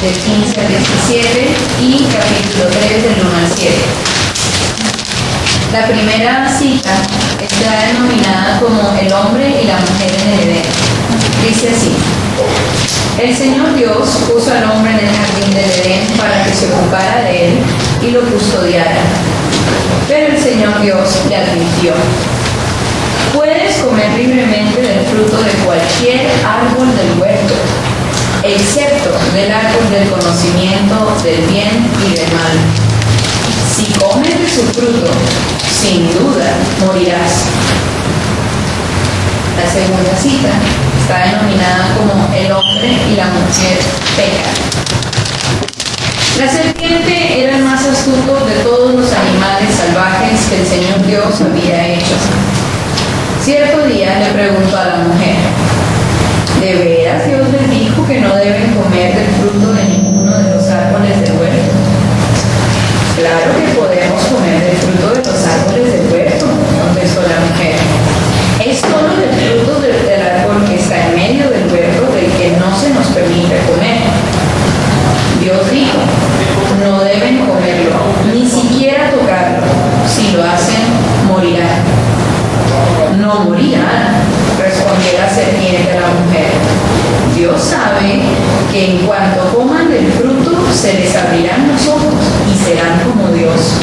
del 15 al 17 y capítulo 3 del 1 al 7. La primera cita está denominada como el hombre y la mujer en el Edén. Dice así: el Señor Dios puso al hombre en el jardín del Edén para que se ocupara de él y lo custodiara. Pero el Señor Dios le advirtió: puedes comer libremente del fruto de cualquier árbol del huerto, excepto del árbol del conocimiento del bien y del mal. Si comes de su fruto, sin duda morirás. La segunda cita está denominada como el hombre y la mujer pecan. La serpiente era el más astuto de todos los animales salvajes que el Señor Dios había hecho. Cierto día le preguntó a la mujer: ¿de veras Dios les dijo que no deben comer del fruto de ninguno de los árboles del huerto? Claro que podemos comer del fruto de los árboles del huerto, contestó la mujer. Es solo del fruto del árbol que está en medio del huerto del que no se nos permite comer. Dios dijo: no deben comerlo, ni siquiera tocarlo. Si lo hacen, morirán. No morirán, respondió la serpiente a la mujer. Dios sabe que en cuanto coman del fruto se les abrirán los ojos y serán como Dios,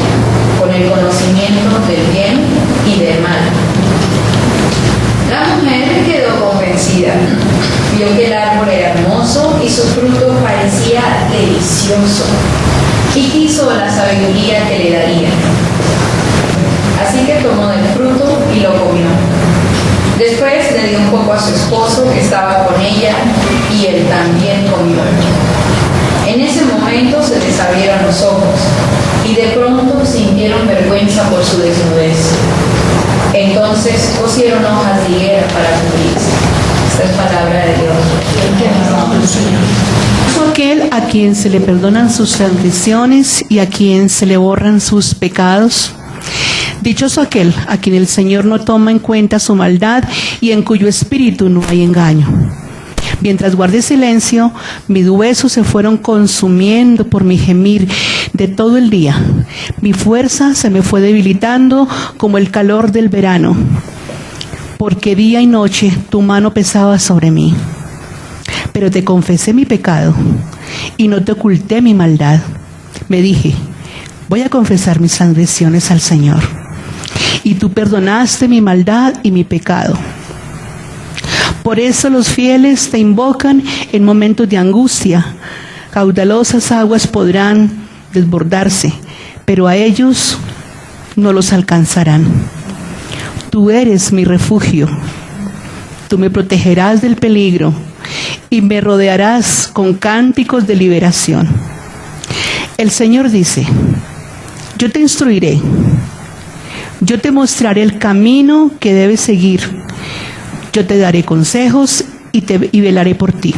con el conocimiento del bien y del mal. La mujer quedó convencida. Vio que el árbol era hermoso y su fruto parecía delicioso, y quiso la sabiduría que le daría. Así que tomó del fruto y lo comió. Después le dio un poco a su esposo que estaba con ella, y él también comió. En ese momento se les abrieron los ojos, y de pronto sintieron vergüenza por su desnudez. Entonces cosieron hojas de higuera para cubrirse. Esta es palabra de Dios. Aquel a quien se le perdonan sus transgresiones y a quien se le borran sus pecados. Dichoso aquel a quien el Señor no toma en cuenta su maldad y en cuyo espíritu no hay engaño. Mientras guardé silencio, mis huesos se fueron consumiendo por mi gemir de todo el día. Mi fuerza se me fue debilitando como el calor del verano, porque día y noche tu mano pesaba sobre mí. Pero te confesé mi pecado y no te oculté mi maldad. Me dije: voy a confesar mis transgresiones al Señor. Y tú perdonaste mi maldad y mi pecado. Por eso los fieles te invocan en momentos de angustia. Caudalosas aguas podrán desbordarse, pero a ellos no los alcanzarán. Tú eres mi refugio. Tú me protegerás del peligro y me rodearás con cánticos de liberación. El Señor dice: yo te instruiré. Yo te mostraré el camino que debes seguir. Yo te daré consejos y velaré por ti.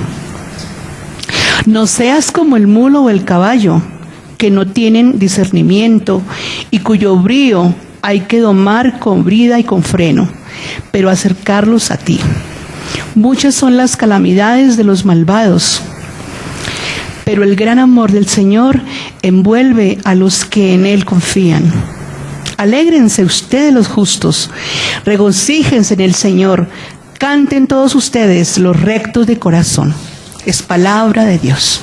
No seas como el mulo o el caballo, que no tienen discernimiento y cuyo brío hay que domar con brida y con freno, pero acercarlos a ti. Muchas son las calamidades de los malvados, pero el gran amor del Señor envuelve a los que en Él confían. Alégrense ustedes los justos, regocíjense en el Señor, canten todos ustedes los rectos de corazón. Es palabra de Dios.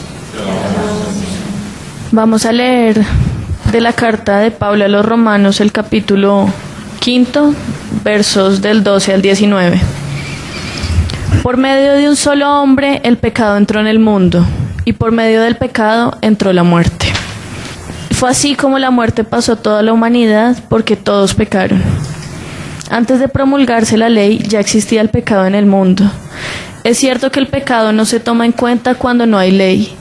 Vamos a leer de la carta de Pablo a los Romanos, el capítulo 5, versos del 12 al 19. Por medio de un solo hombre el pecado entró en el mundo, y por medio del pecado entró la muerte. Fue así como la muerte pasó a toda la humanidad, porque todos pecaron. Antes de promulgarse la ley, ya existía el pecado en el mundo. Es cierto que el pecado no se toma en cuenta cuando no hay ley.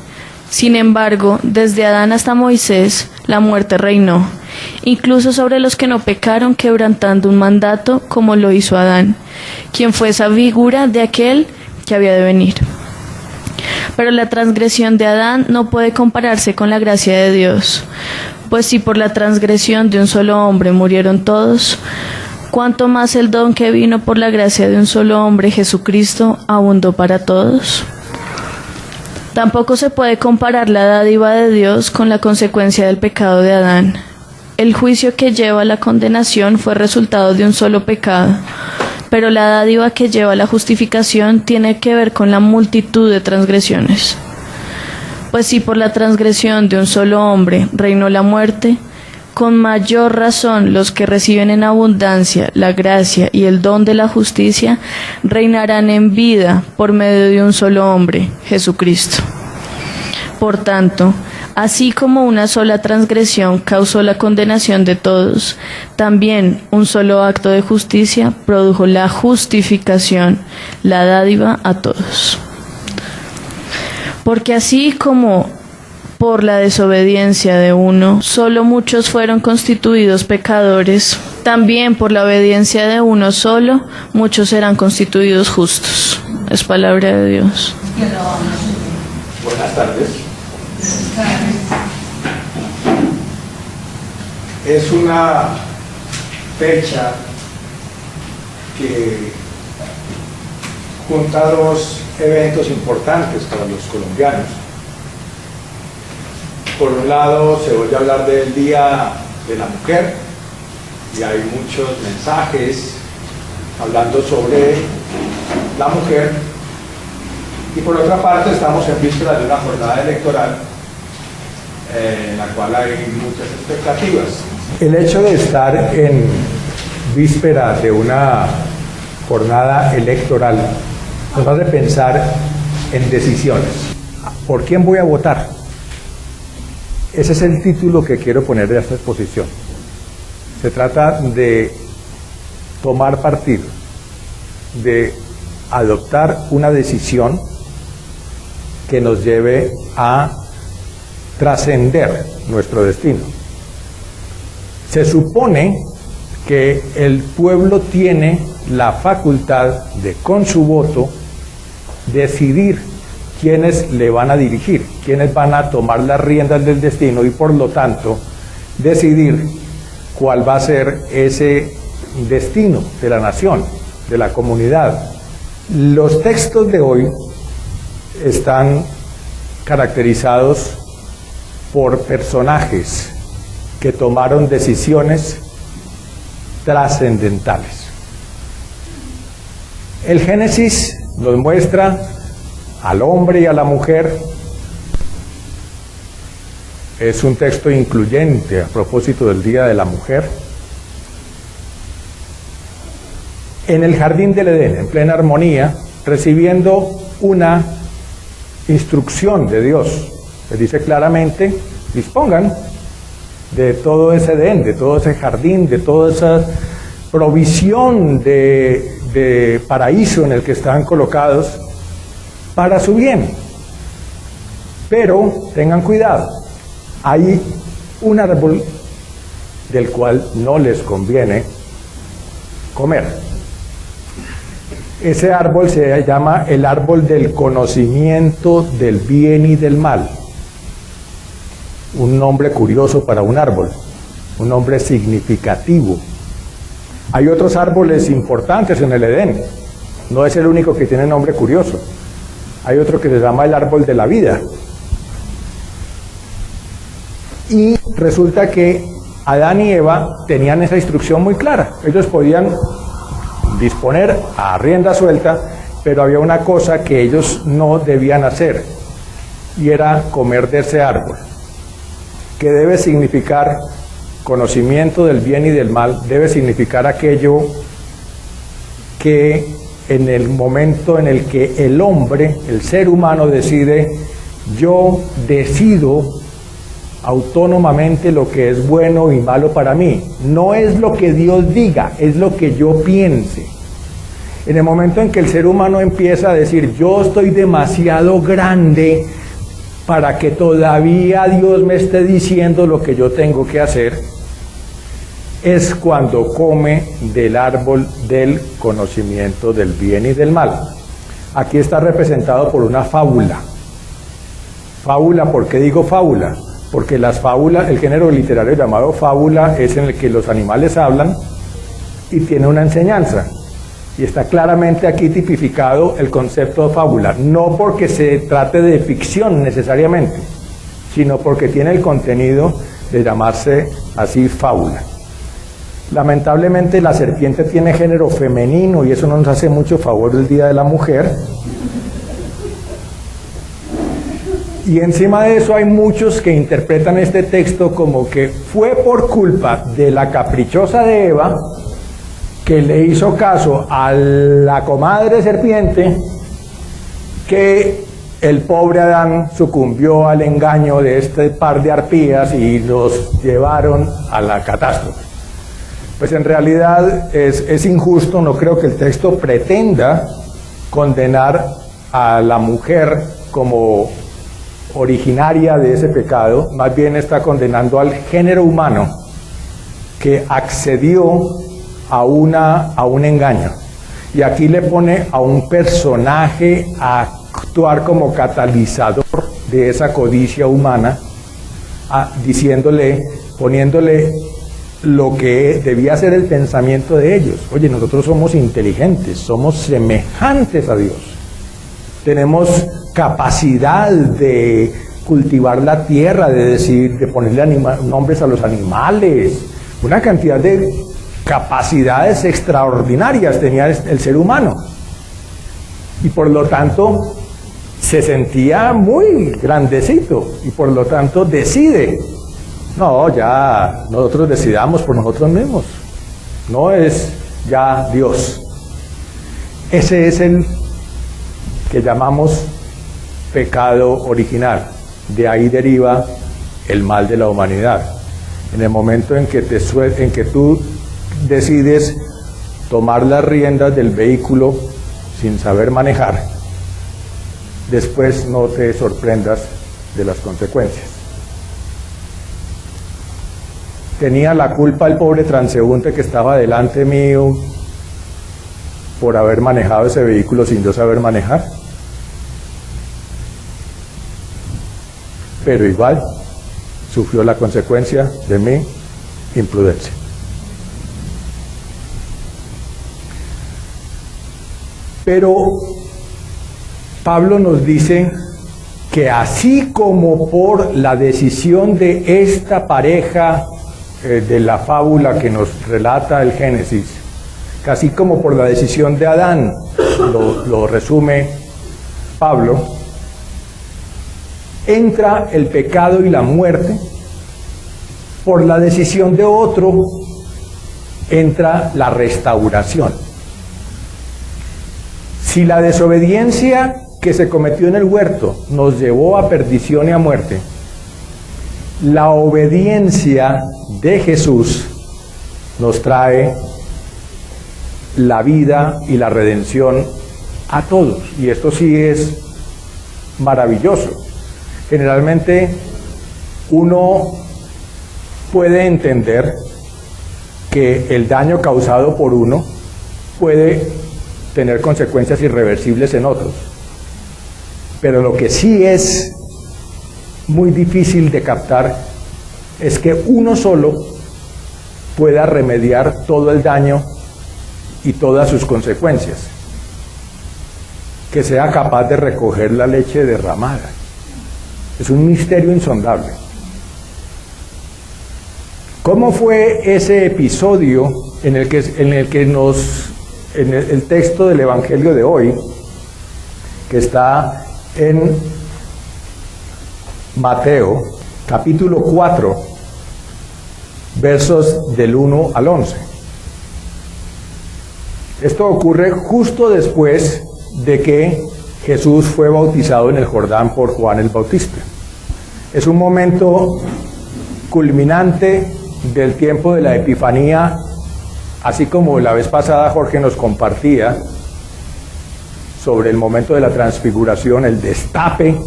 Sin embargo, desde Adán hasta Moisés, la muerte reinó, incluso sobre los que no pecaron, quebrantando un mandato como lo hizo Adán, quien fue esa figura de aquel que había de venir. Pero la transgresión de Adán no puede compararse con la gracia de Dios, pues si por la transgresión de un solo hombre murieron todos, ¿cuánto más el don que vino por la gracia de un solo hombre, Jesucristo, abundó para todos? Tampoco se puede comparar la dádiva de Dios con la consecuencia del pecado de Adán. El juicio que lleva a la condenación fue resultado de un solo pecado, pero la dádiva que lleva a la justificación tiene que ver con la multitud de transgresiones. Pues si por la transgresión de un solo hombre reinó la muerte, con mayor razón los que reciben en abundancia la gracia y el don de la justicia reinarán en vida por medio de un solo hombre, Jesucristo. Por tanto, así como una sola transgresión causó la condenación de todos, también un solo acto de justicia produjo la justificación, la dádiva a todos. Porque así como por la desobediencia de uno, solo muchos fueron constituidos pecadores, también por la obediencia de uno solo, muchos serán constituidos justos. Es palabra de Dios. Buenas tardes. Es una fecha que junta dos eventos importantes para los colombianos. Por un lado, se oye hablar del Día de la Mujer y hay muchos mensajes hablando sobre la mujer. Y por otra parte, estamos en vísperas de una jornada electoral en la cual hay muchas expectativas. El hecho de estar en vísperas de una jornada electoral nos hace pensar en decisiones. ¿Por quién voy a votar? Ese es el título que quiero poner de esta exposición. Se trata de tomar partido, de adoptar una decisión que nos lleve a trascender nuestro destino. Se supone que el pueblo tiene la facultad de, con su voto, decidir quiénes le van a dirigir, quiénes van a tomar las riendas del destino y por lo tanto decidir cuál va a ser ese destino de la nación, de la comunidad. Los textos de hoy están caracterizados por personajes que tomaron decisiones trascendentales. El Génesis nos muestra al hombre y a la mujer. Es un texto incluyente a propósito del Día de la Mujer. En el jardín del Edén, en plena armonía, recibiendo una instrucción de Dios. Les dice claramente, dispongan de todo ese Edén, de todo ese jardín, de toda esa provisión de paraíso en el que están colocados para su bien. Pero tengan cuidado, hay un árbol del cual no les conviene comer. Ese árbol se llama el árbol del conocimiento del bien y del mal. Un nombre curioso para un árbol, un nombre significativo. Hay otros árboles importantes en el Edén, no es el único que tiene nombre curioso. Hay otro que se llama el árbol de la vida. Y resulta que Adán y Eva tenían esa instrucción muy clara. Ellos podían disponer a rienda suelta, pero había una cosa que ellos no debían hacer, y era comer de ese árbol, que debe significar conocimiento del bien y del mal, debe significar aquello que en el momento en el que el hombre, el ser humano decide, yo decido autónomamente lo que es bueno y malo para mí. No es lo que Dios diga, es lo que yo piense. En el momento en que el ser humano empieza a decir, yo estoy demasiado grande para que todavía Dios me esté diciendo lo que yo tengo que hacer, es cuando come del árbol del conocimiento del bien y del mal. Aquí está representado por una fábula. Fábula, ¿por qué digo fábula? Porque las fábulas, el género literario llamado fábula, es en el que los animales hablan y tiene una enseñanza. Y está claramente aquí tipificado el concepto de fábula, no porque se trate de ficción necesariamente, sino porque tiene el contenido de llamarse así fábula. Lamentablemente la serpiente tiene género femenino y eso no nos hace mucho favor el Día de la Mujer. Y encima de eso hay muchos que interpretan este texto como que fue por culpa de la caprichosa de Eva, que le hizo caso a la comadre serpiente, que el pobre Adán sucumbió al engaño de este par de arpías y los llevaron a la catástrofe. Pues en realidad es injusto, no creo que el texto pretenda condenar a la mujer como originaria de ese pecado, más bien está condenando al género humano que accedió a un engaño. Y aquí le pone a un personaje a actuar como catalizador de esa codicia humana, poniéndole lo que debía ser el pensamiento de ellos. Oye, nosotros somos inteligentes, somos semejantes a Dios, tenemos capacidad de cultivar la tierra, de ponerle nombres a los animales, una cantidad de capacidades extraordinarias tenía el ser humano, y por lo tanto se sentía muy grandecito, y por lo tanto decide, no, ya nosotros decidamos por nosotros mismos, no es ya Dios. Ese es el que llamamos pecado original. De ahí deriva el mal de la humanidad. En el momento en que tú decides tomar las riendas del vehículo sin saber manejar, después no te sorprendas de las consecuencias. ¿Tenía la culpa el pobre transeúnte que estaba delante mío por haber manejado ese vehículo sin yo saber manejar? Pero igual sufrió la consecuencia de mi imprudencia. Pero Pablo nos dice que así como por la decisión de esta pareja de la fábula que nos relata el Génesis, así como por la decisión de Adán, lo resume Pablo, entra el pecado y la muerte. Por la decisión de otro entra la restauración. Si la desobediencia que se cometió en el huerto nos llevó a perdición y a muerte, la obediencia de Jesús nos trae la vida y la redención a todos, y esto sí es maravilloso. Generalmente uno puede entender que el daño causado por uno puede tener consecuencias irreversibles en otros, pero lo que sí es muy difícil de captar es que uno solo pueda remediar todo el daño y todas sus consecuencias, que sea capaz de recoger la leche derramada. Es un misterio insondable. ¿Cómo fue ese episodio en el texto del Evangelio de hoy, que está en Mateo, capítulo 4, versos del 1 al 11? Esto ocurre justo después de que Jesús fue bautizado en el Jordán por Juan el Bautista. Es un momento culminante del tiempo de la Epifanía, así como la vez pasada Jorge nos compartía sobre el momento de la transfiguración, el destape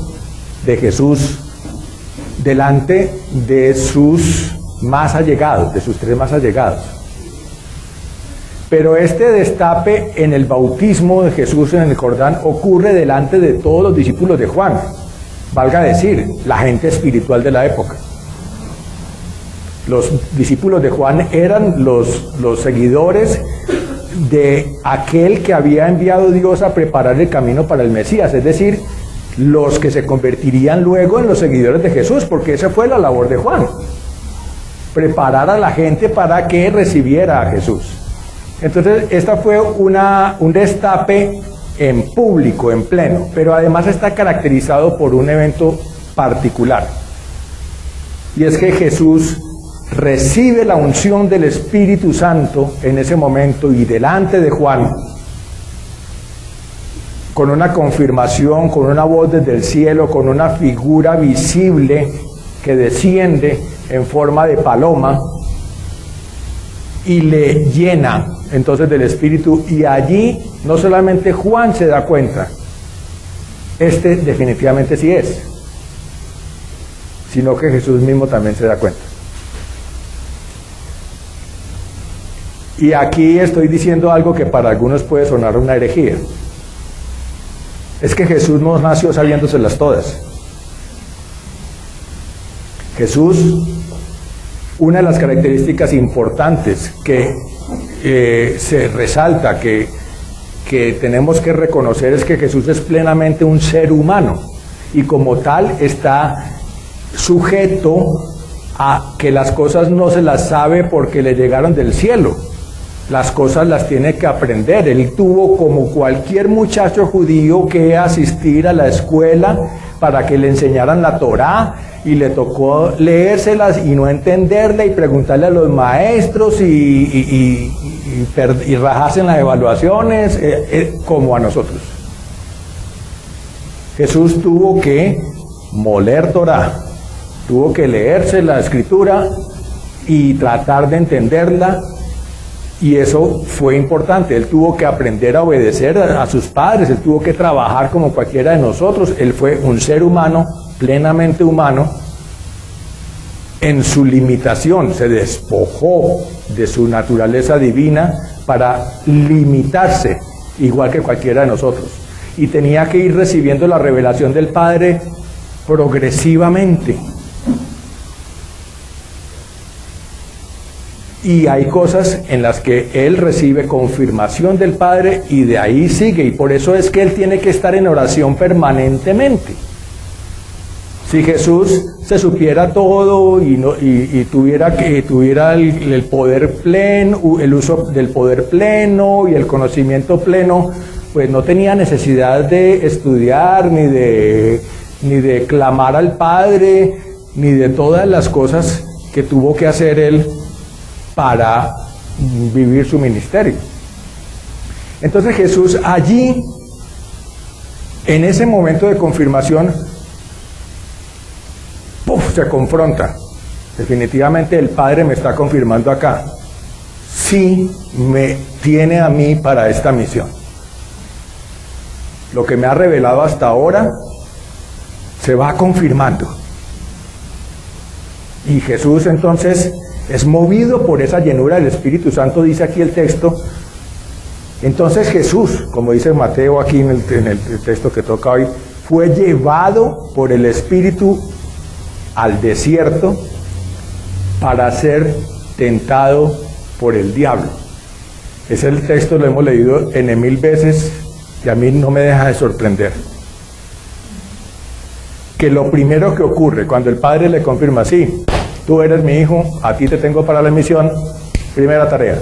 de Jesús delante de sus más allegados, de sus tres más allegados. Pero este destape en el bautismo de Jesús en el Jordán ocurre delante de todos los discípulos de Juan, valga decir, la gente espiritual de la época. Los discípulos de Juan eran los seguidores de aquel que había enviado Dios a preparar el camino para el Mesías, es decir, los que se convertirían luego en los seguidores de Jesús, porque esa fue la labor de Juan, preparar a la gente para que recibiera a Jesús. Entonces, esta fue un destape en público, en pleno, pero además está caracterizado por un evento particular, y es que Jesús recibe la unción del Espíritu Santo en ese momento y delante de Juan, con una confirmación, con una voz desde el cielo, con una figura visible que desciende en forma de paloma y le llena entonces del Espíritu, y allí no solamente Juan se da cuenta, este definitivamente sí es, sino que Jesús mismo también se da cuenta. Y aquí estoy diciendo algo que para algunos puede sonar una herejía. Es que Jesús no nació sabiéndoselas todas. Jesús, una de las características importantes que se resalta, que tenemos que reconocer, es que Jesús es plenamente un ser humano y como tal está sujeto a que las cosas no se las sabe porque le llegaron del cielo. Las cosas las tiene que aprender. Él tuvo, como cualquier muchacho judío, que asistir a la escuela para que le enseñaran la Torá, y le tocó leérselas y no entenderla y preguntarle a los maestros y rajarse en las evaluaciones, como a nosotros. Jesús tuvo que moler Torá, tuvo que leerse la escritura y tratar de entenderla. Y eso fue importante. Él tuvo que aprender a obedecer a sus padres, él tuvo que trabajar como cualquiera de nosotros. Él fue un ser humano, plenamente humano, en su limitación. Se despojó de su naturaleza divina para limitarse, igual que cualquiera de nosotros. Y tenía que ir recibiendo la revelación del Padre progresivamente. Y hay cosas en las que él recibe confirmación del Padre y de ahí sigue, y por eso es que él tiene que estar en oración permanentemente. Si Jesús se supiera todo y tuviera el poder pleno, el uso del poder pleno y el conocimiento pleno, pues no tenía necesidad de estudiar, ni de clamar al Padre, ni de todas las cosas que tuvo que hacer él para vivir su ministerio. Entonces Jesús allí, en ese momento de confirmación, se confronta. Definitivamente el Padre me está confirmando acá. Sí me tiene a mí para esta misión. Lo que me ha revelado hasta ahora se va confirmando. Y Jesús entonces es movido por esa llenura del Espíritu Santo, dice aquí el texto. Entonces Jesús, como dice Mateo aquí en el texto que toca hoy, fue llevado por el Espíritu al desierto para ser tentado por el diablo. Ese es el texto, lo hemos leído N mil veces y a mí no me deja de sorprender. Que lo primero que ocurre cuando el Padre le confirma, sí, tú eres mi hijo, a ti te tengo para la misión, primera tarea.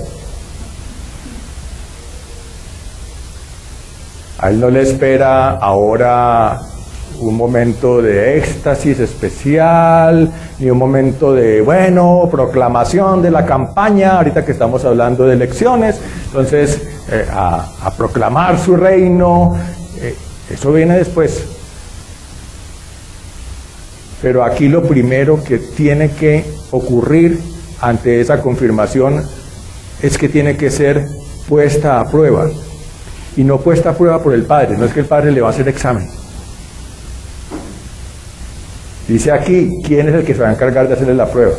A él no le espera ahora un momento de éxtasis especial, ni un momento de, proclamación de la campaña, ahorita que estamos hablando de elecciones, entonces a proclamar su reino, eso viene después. Pero aquí lo primero que tiene que ocurrir ante esa confirmación es que tiene que ser puesta a prueba. Y no puesta a prueba por el Padre, no es que el Padre le va a hacer examen. Dice aquí, ¿quién es el que se va a encargar de hacerle la prueba?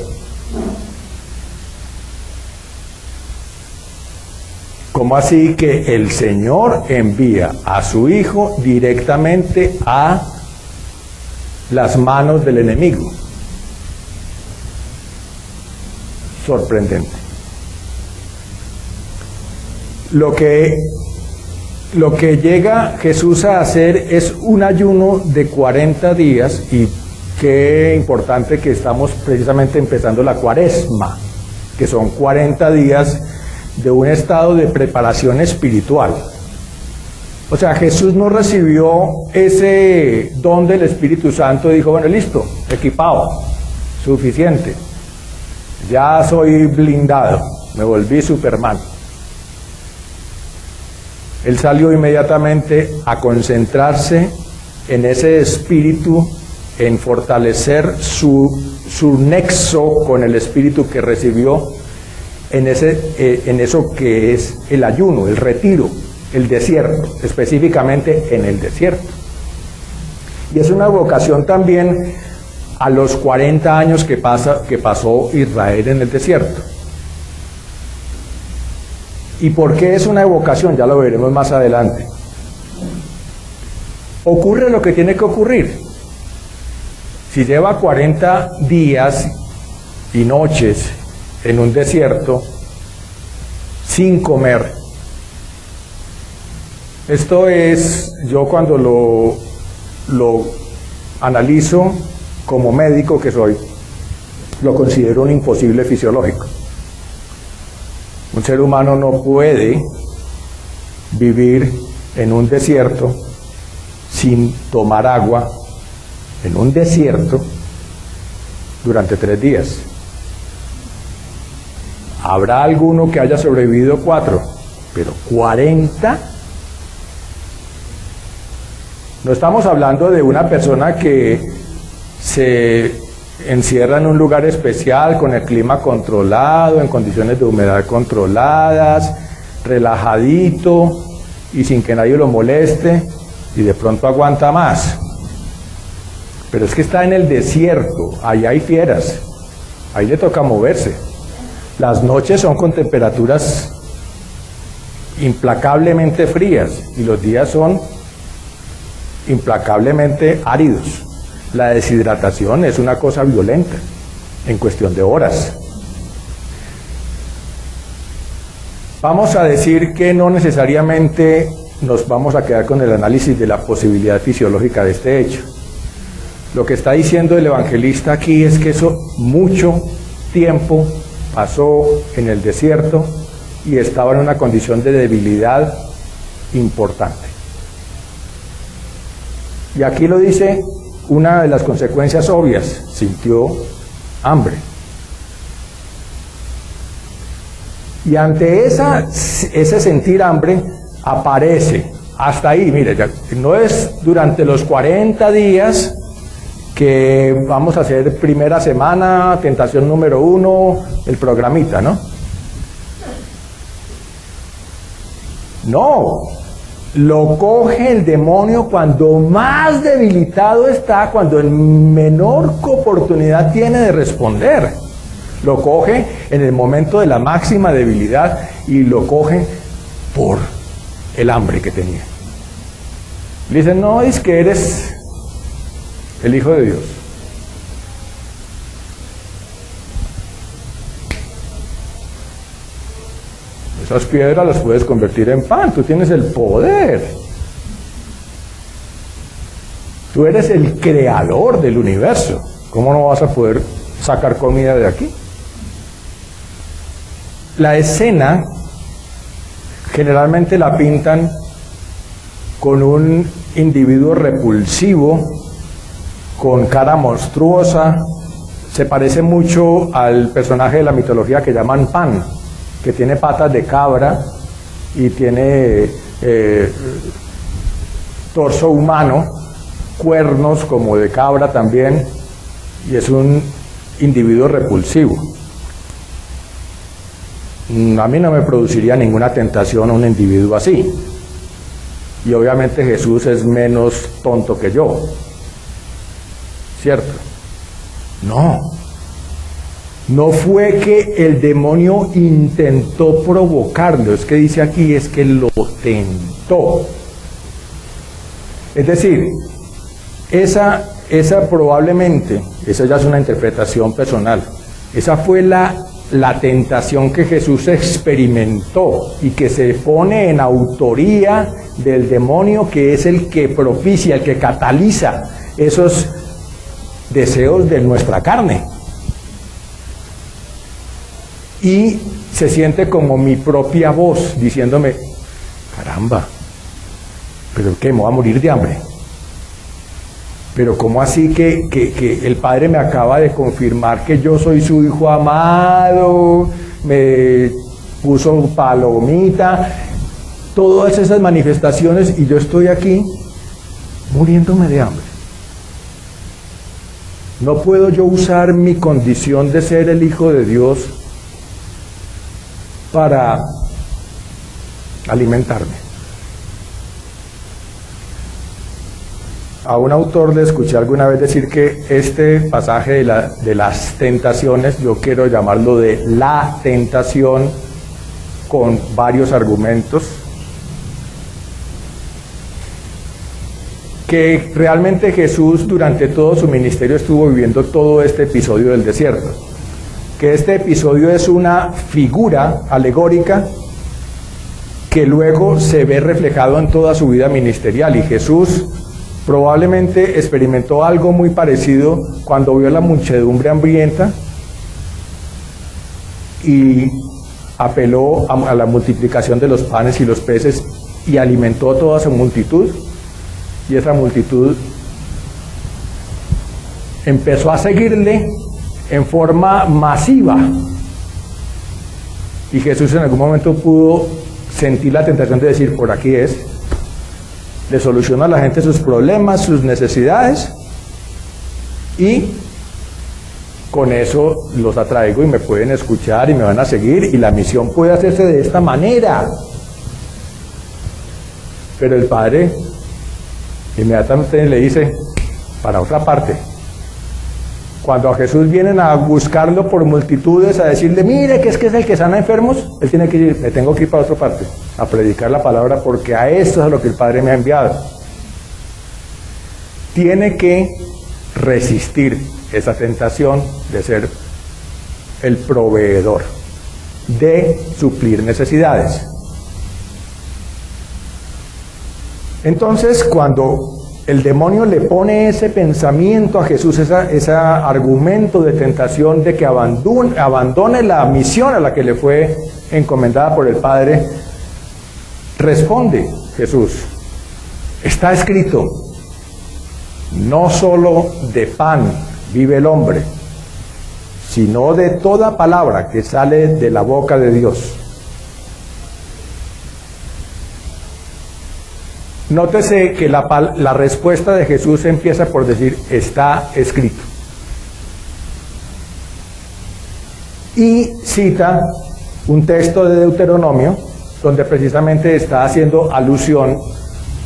¿Cómo así que el Señor envía a su Hijo directamente a las manos del enemigo? Sorprendente. lo que llega Jesús a hacer es un ayuno de 40 días, y qué importante que estamos precisamente empezando la Cuaresma, que son 40 días de un estado de preparación espiritual. O sea, Jesús no recibió ese don del Espíritu Santo y dijo, bueno, listo, equipado, suficiente, ya soy blindado, me volví Superman. Él salió inmediatamente a concentrarse en ese espíritu, en fortalecer su nexo con el espíritu que recibió, en eso que es el ayuno, el retiro, el desierto, específicamente en el desierto. Y es una vocación también a los 40 años que pasó Israel en el desierto. ¿Y por qué es una evocación? Ya lo veremos más adelante. Ocurre lo que tiene que ocurrir. Si lleva 40 días y noches en un desierto sin comer, esto es, yo cuando lo analizo como médico que soy, lo considero un imposible fisiológico. Un ser humano no puede vivir en un desierto sin tomar agua, en un desierto, durante 3 días. Habrá alguno que haya sobrevivido 4, pero 40. No estamos hablando de una persona que se encierra en un lugar especial, con el clima controlado, en condiciones de humedad controladas, relajadito y sin que nadie lo moleste, y de pronto aguanta más. Pero es que está en el desierto, ahí hay fieras, ahí le toca moverse. Las noches son con temperaturas implacablemente frías y los días son implacablemente áridos. La deshidratación es una cosa violenta en cuestión de horas. Vamos a decir que no necesariamente nos vamos a quedar con el análisis de la posibilidad fisiológica de este hecho. Lo que está diciendo el evangelista aquí es que eso mucho tiempo pasó en el desierto y estaba en una condición de debilidad importante. Y aquí lo dice una de las consecuencias obvias: sintió hambre. Y ante ese sentir hambre aparece, hasta ahí, mire, ya, no es durante los 40 días que vamos a hacer primera semana, tentación número 1, el programita, ¿no? No, lo coge el demonio cuando más debilitado está, cuando en menor oportunidad tiene de responder. Lo coge en el momento de la máxima debilidad y lo coge por el hambre que tenía. Le dicen, no, es que eres el Hijo de Dios. Esas piedras las puedes convertir en pan, tú tienes el poder. Tú eres el creador del universo. ¿Cómo no vas a poder sacar comida de aquí? La escena generalmente la pintan con un individuo repulsivo, con cara monstruosa. Se parece mucho al personaje de la mitología que llaman Pan, que tiene patas de cabra y tiene torso humano, cuernos como de cabra también, y es un individuo repulsivo. A mí no me produciría ninguna tentación un individuo así, y obviamente Jesús es menos tonto que yo, ¿cierto? No fue que el demonio intentó provocarlo, es que dice aquí, es que lo tentó. Es decir, esa probablemente, esa ya es una interpretación personal, esa fue la la tentación que Jesús experimentó y que se pone en autoría del demonio, que es el que propicia, el que cataliza esos deseos de nuestra carne. Y se siente como mi propia voz diciéndome, caramba, ¿pero qué? ¿Me voy a morir de hambre? Pero ¿cómo así que el Padre me acaba de confirmar que yo soy su hijo amado? Me puso palomita, todas esas manifestaciones, y yo estoy aquí muriéndome de hambre. No puedo yo usar mi condición de ser el Hijo de Dios para alimentarme. A un autor le escuché alguna vez decir que este pasaje de las tentaciones, yo quiero llamarlo de la tentación, con varios argumentos, que realmente Jesús durante todo su ministerio estuvo viviendo todo este episodio del desierto, que este episodio es una figura alegórica que luego se ve reflejado en toda su vida ministerial, y Jesús probablemente experimentó algo muy parecido cuando vio la muchedumbre hambrienta y apeló a la multiplicación de los panes y los peces y alimentó a toda su multitud, y esa multitud empezó a seguirle en forma masiva, y Jesús en algún momento pudo sentir la tentación de decir, por aquí es, le soluciona a la gente sus problemas, sus necesidades, y con eso los atraigo y me pueden escuchar y me van a seguir, y la misión puede hacerse de esta manera. Pero el Padre inmediatamente le dice, para otra parte. Cuando a Jesús vienen a buscarlo por multitudes, a decirle, mire, que es el que sana enfermos, él tiene que ir, me tengo que ir para otra parte, a predicar la palabra, porque a esto es a lo que el Padre me ha enviado. Tiene que resistir esa tentación de ser el proveedor, de suplir necesidades. Entonces, cuando el demonio le pone ese pensamiento a Jesús, ese argumento de tentación de que abandone la misión a la que le fue encomendada por el Padre, responde Jesús, está escrito, no solo de pan vive el hombre, sino de toda palabra que sale de la boca de Dios. Nótese que la respuesta de Jesús empieza por decir, está escrito. Y cita un texto de Deuteronomio, donde precisamente está haciendo alusión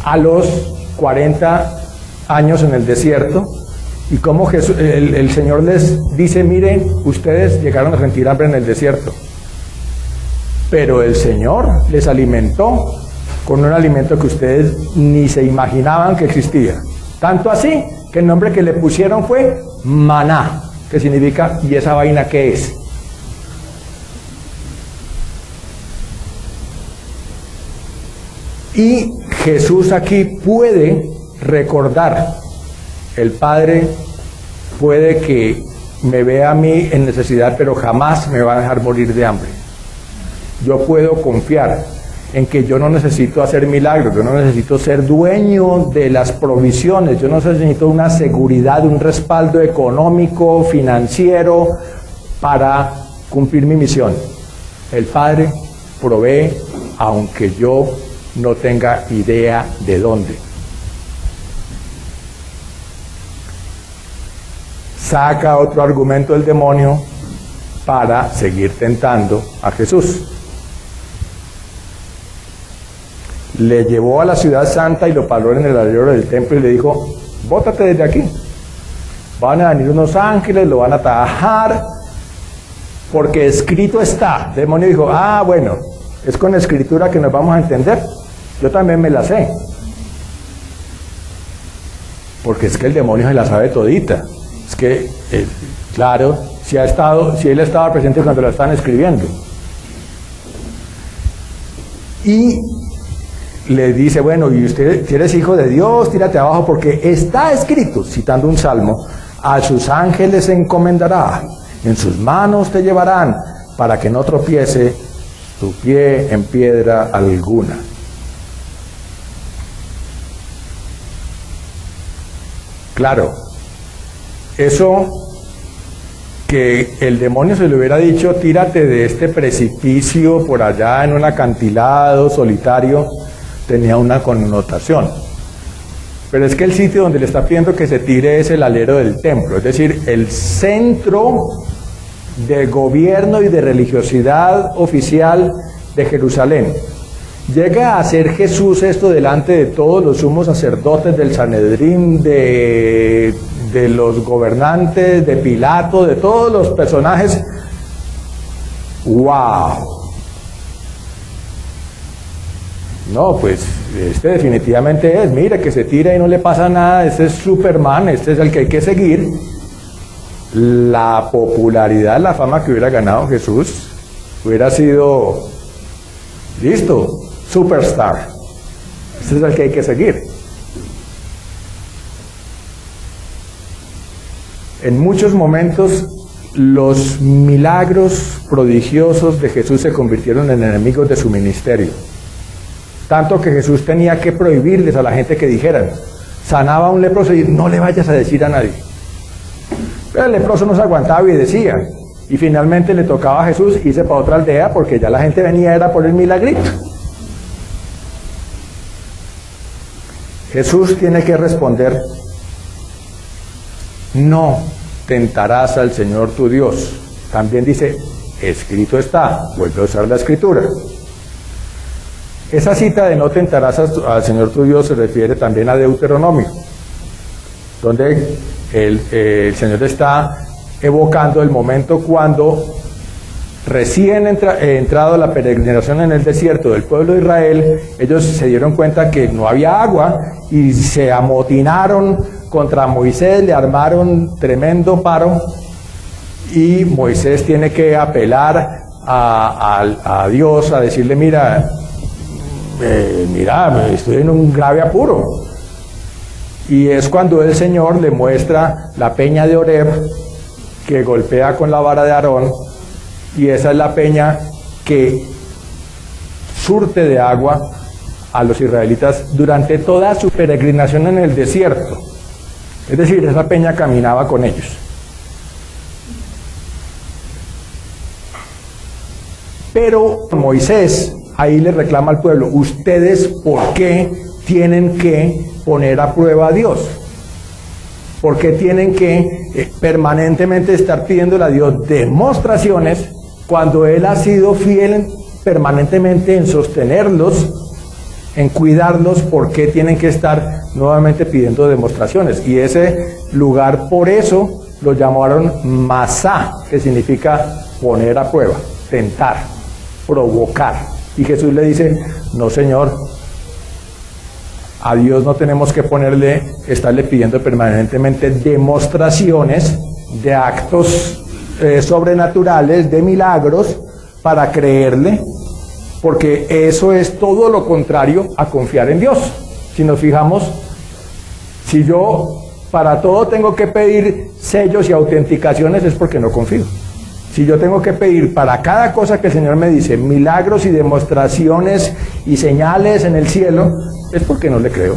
a los 40 años en el desierto, y cómo el Señor les dice, miren, ustedes llegaron a sentir hambre en el desierto, pero el Señor les alimentó con un alimento que ustedes ni se imaginaban que existía. Tanto así que el nombre que le pusieron fue maná, que significa, ¿y esa vaina qué es? Y Jesús aquí puede recordar, el Padre puede que me vea a mí en necesidad, pero jamás me va a dejar morir de hambre. Yo puedo confiar en que yo no necesito hacer milagros, yo no necesito ser dueño de las provisiones, yo no necesito una seguridad, un respaldo económico, financiero para cumplir mi misión. El Padre provee aunque yo no tenga idea de dónde. Saca otro argumento del demonio para seguir tentando a Jesús. Le llevó a la ciudad santa y lo paró en el alero del templo y le dijo, bótate desde aquí, van a venir unos ángeles, lo van a atajar, porque escrito está. El demonio dijo, bueno, es con escritura que nos vamos a entender, yo también me la sé, porque es que el demonio se la sabe todita, es que, claro, si él estaba presente cuando la estaban escribiendo. Y le dice, bueno, y usted, si eres hijo de Dios, tírate abajo, porque está escrito, citando un salmo, a sus ángeles se encomendará, en sus manos te llevarán, para que no tropiece tu pie en piedra alguna. Claro, eso que el demonio se le hubiera dicho, tírate de este precipicio por allá en un acantilado solitario, tenía una connotación. Pero es que el sitio donde le está pidiendo que se tire es el alero del templo, es decir, el centro de gobierno y de religiosidad oficial de Jerusalén. Llega a ser Jesús esto delante de todos los sumos sacerdotes del Sanedrín, de los gobernantes, de Pilato, de todos los personajes. ¡Wow! No, pues este definitivamente es, mire que se tira y no le pasa nada, este es Superman, este es el que hay que seguir. La popularidad, la fama que hubiera ganado Jesús hubiera sido, listo, superstar, este es el que hay que seguir. En muchos momentos los milagros prodigiosos de Jesús se convirtieron en enemigos de su ministerio. Tanto que Jesús tenía que prohibirles a la gente que dijeran, sanaba a un leproso y no le vayas a decir a nadie. Pero el leproso no se aguantaba y decía, y finalmente le tocaba a Jesús irse para otra aldea porque ya la gente venía era por el milagrito. Jesús tiene que responder, no tentarás al Señor tu Dios. También dice, escrito está, vuelve a usar la escritura. Esa cita de no tentarás al Señor tu Dios se refiere también a Deuteronomio, donde el Señor está evocando el momento cuando recién entrado la peregrinación en el desierto del pueblo de Israel, ellos se dieron cuenta que no había agua y se amotinaron contra Moisés, le armaron tremendo paro y Moisés tiene que apelar a Dios, a decirle, mira, estoy en un grave apuro. Y es cuando el Señor le muestra la peña de Horeb que golpea con la vara de Aarón, y esa es la peña que surte de agua a los israelitas durante toda su peregrinación en el desierto. Es decir, esa peña caminaba con ellos. Pero Moisés ahí le reclama al pueblo, ustedes ¿por qué tienen que poner a prueba a Dios? ¿Por qué tienen que permanentemente estar pidiéndole a Dios demostraciones cuando Él ha sido fiel permanentemente en sostenerlos, en cuidarlos? ¿Por qué tienen que estar nuevamente pidiendo demostraciones? Y ese lugar por eso lo llamaron Masá, que significa poner a prueba, tentar, provocar. Y Jesús le dice, no Señor, a Dios no tenemos que estarle pidiendo permanentemente demostraciones de actos sobrenaturales, de milagros, para creerle, porque eso es todo lo contrario a confiar en Dios. Si nos fijamos, si yo para todo tengo que pedir sellos y autenticaciones es porque no confío. Si yo tengo que pedir para cada cosa que el Señor me dice, milagros y demostraciones y señales en el cielo, es porque no le creo.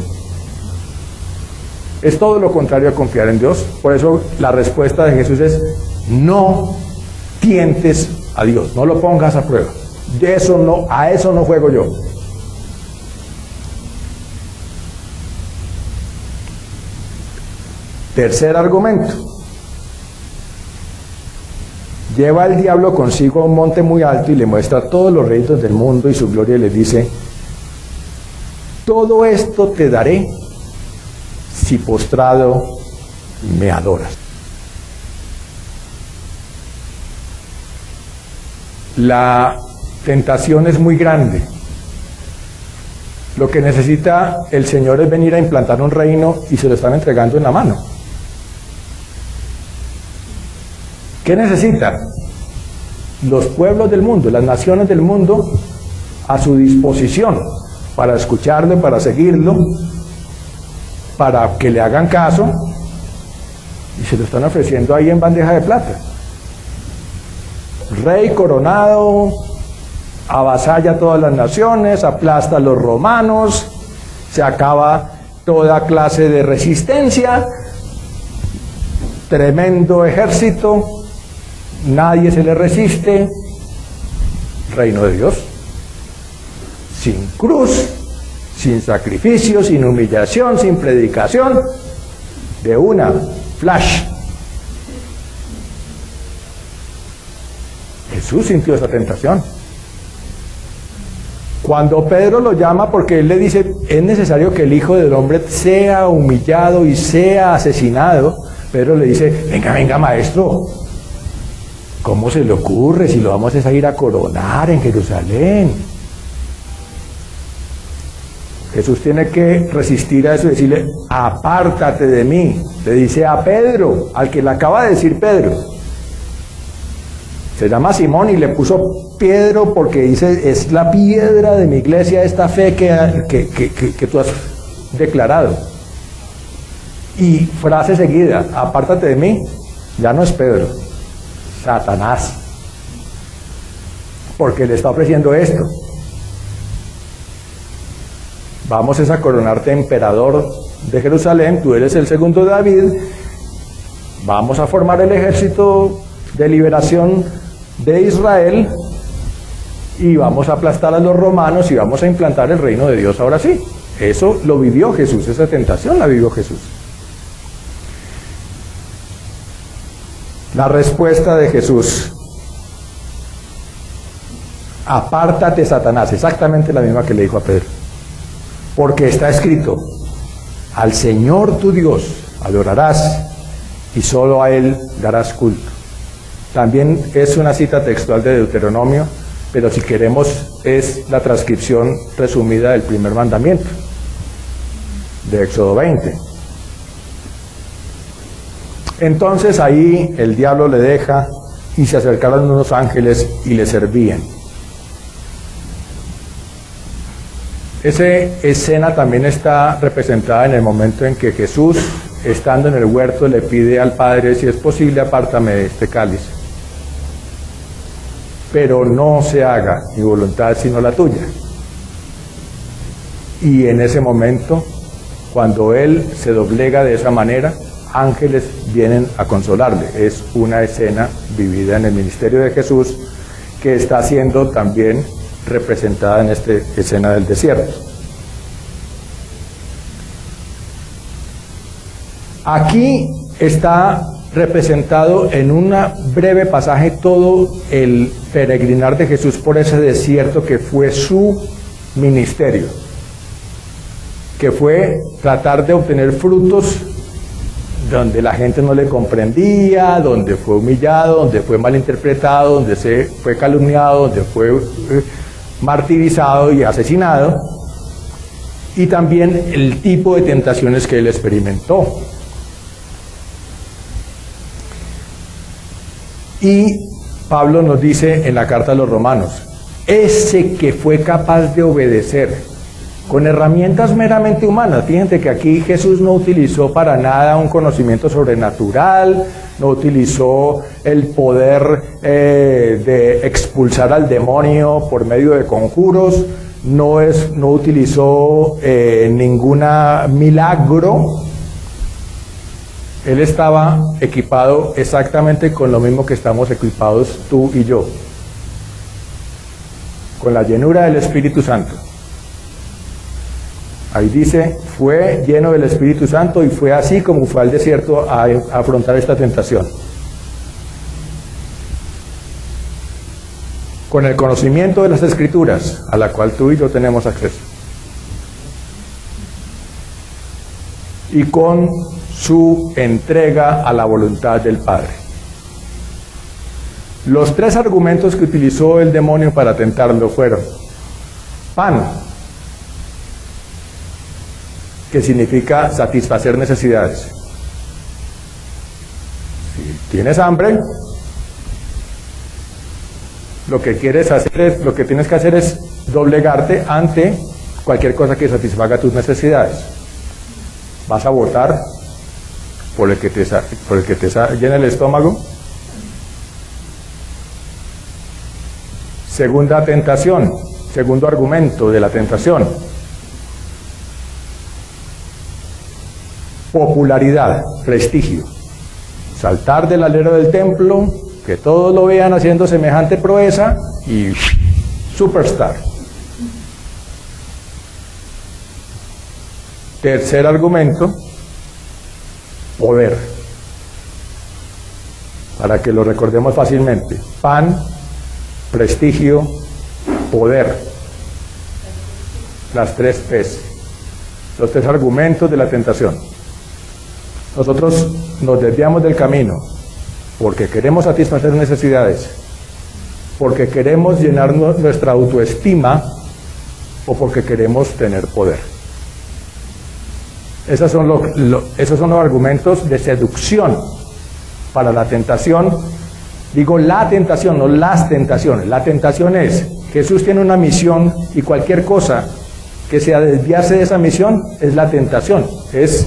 Es todo lo contrario a confiar en Dios. Por eso la respuesta de Jesús es, no tientes a Dios, no lo pongas a prueba. A eso no juego yo. Tercer argumento. Lleva el diablo consigo a un monte muy alto y le muestra todos los reinos del mundo y su gloria y le dice, todo esto te daré si postrado me adoras. La tentación es muy grande. Lo que necesita el Señor es venir a implantar un reino y se lo están entregando en la mano. ¿Qué necesita? Los pueblos del mundo, las naciones del mundo a su disposición para escucharlo, para seguirlo, para que le hagan caso, y se lo están ofreciendo ahí en bandeja de plata. Rey coronado, avasalla a todas las naciones, aplasta a los romanos, se acaba toda clase de resistencia, tremendo ejército, nadie se le resiste, reino de Dios, sin cruz, sin sacrificio, sin humillación, sin predicación, de una, flash. Jesús sintió esa tentación. Cuando Pedro lo llama, porque él le dice, es necesario que el Hijo del Hombre sea humillado y sea asesinado, Pedro le dice, venga, venga, maestro, ¿cómo se le ocurre si lo vamos a ir a coronar en Jerusalén? Jesús tiene que resistir a eso y decirle, apártate de mí. Le dice a Pedro, al que le acaba de decir Pedro. Se llama Simón y le puso Pedro porque dice, es la piedra de mi iglesia, esta fe que tú has declarado. Y frase seguida, apártate de mí, ya no es Pedro, Satanás. Porque le está ofreciendo esto. Vamos a coronarte emperador de Jerusalén, tú eres el segundo David, vamos a formar el ejército de liberación de Israel y vamos a aplastar a los romanos y vamos a implantar el reino de Dios ahora sí. Eso lo vivió Jesús, esa tentación la vivió Jesús. La respuesta de Jesús, apártate Satanás, exactamente la misma que le dijo a Pedro. Porque está escrito, al Señor tu Dios adorarás y solo a Él darás culto. También es una cita textual de Deuteronomio, pero si queremos es la transcripción resumida del primer mandamiento, de Éxodo 20. Entonces ahí el diablo le deja y se acercaron unos ángeles y le servían. Esa escena también está representada en el momento en que Jesús, estando en el huerto, le pide al Padre, si es posible, apártame de este cáliz. Pero no se haga mi voluntad sino la tuya. Y en ese momento, cuando Él se doblega de esa manera, ángeles vienen a consolarle. Es una escena vivida en el ministerio de Jesús que está siendo también representada en esta escena del desierto. Aquí está representado en un breve pasaje todo el peregrinar de Jesús por ese desierto que fue su ministerio, que fue tratar de obtener frutos donde la gente no le comprendía, donde fue humillado, donde fue malinterpretado, donde se fue calumniado, donde fue martirizado y asesinado, y también el tipo de tentaciones que él experimentó. Y Pablo nos dice en la carta a los Romanos, ese que fue capaz de obedecer con herramientas meramente humanas. Fíjense que aquí Jesús no utilizó para nada un conocimiento sobrenatural, no utilizó el poder de expulsar al demonio por medio de conjuros, no utilizó ningún milagro. Él estaba equipado exactamente con lo mismo que estamos equipados tú y yo, con la llenura del Espíritu Santo. Ahí dice, fue lleno del Espíritu Santo y fue así como fue al desierto a afrontar esta tentación. Con el conocimiento de las Escrituras, a la cual tú y yo tenemos acceso. Y con su entrega a la voluntad del Padre. Los tres argumentos que utilizó el demonio para tentarlo fueron pan, que significa satisfacer necesidades. Si tienes hambre, lo que tienes que hacer es doblegarte ante cualquier cosa que satisfaga tus necesidades. Vas a votar por el que te llena el estómago. Segunda tentación, segundo argumento de la tentación. Popularidad, prestigio. Saltar del alero del templo, que todos lo vean haciendo semejante proeza y superstar. Tercer argumento, poder. Para que lo recordemos fácilmente. Pan, prestigio, poder. Las tres P's. Los tres argumentos de la tentación. Nosotros nos desviamos del camino porque queremos satisfacer necesidades, porque queremos llenar nuestra autoestima o porque queremos tener poder. Esos son los argumentos de seducción para la tentación. Digo la tentación, no las tentaciones. La tentación es, Jesús tiene una misión y cualquier cosa que sea desviarse de esa misión es la tentación. Es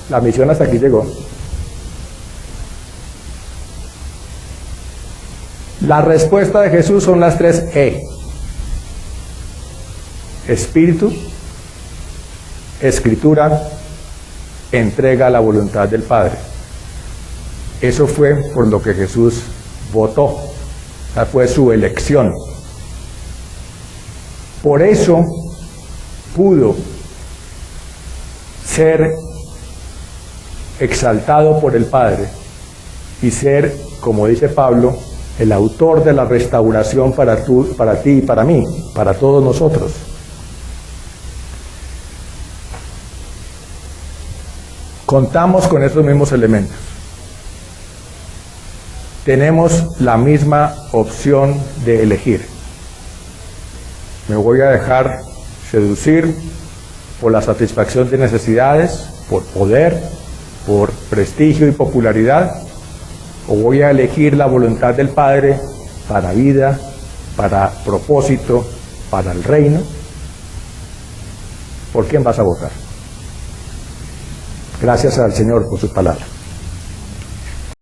la misión hasta aquí llegó. La respuesta de Jesús son las tres E. Espíritu, Escritura, entrega a la voluntad del Padre. Eso fue por lo que Jesús votó. Esa fue su elección. Por eso pudo ser exaltado por el Padre y ser, como dice Pablo, el autor de la restauración para ti y para mí, para todos nosotros. Contamos con esos mismos elementos. Tenemos la misma opción de elegir. Me voy a dejar seducir por la satisfacción de necesidades, por poder, por prestigio y popularidad, o voy a elegir la voluntad del Padre para vida, para propósito, para el reino. ¿Por quién vas a votar? Gracias al Señor por su palabra.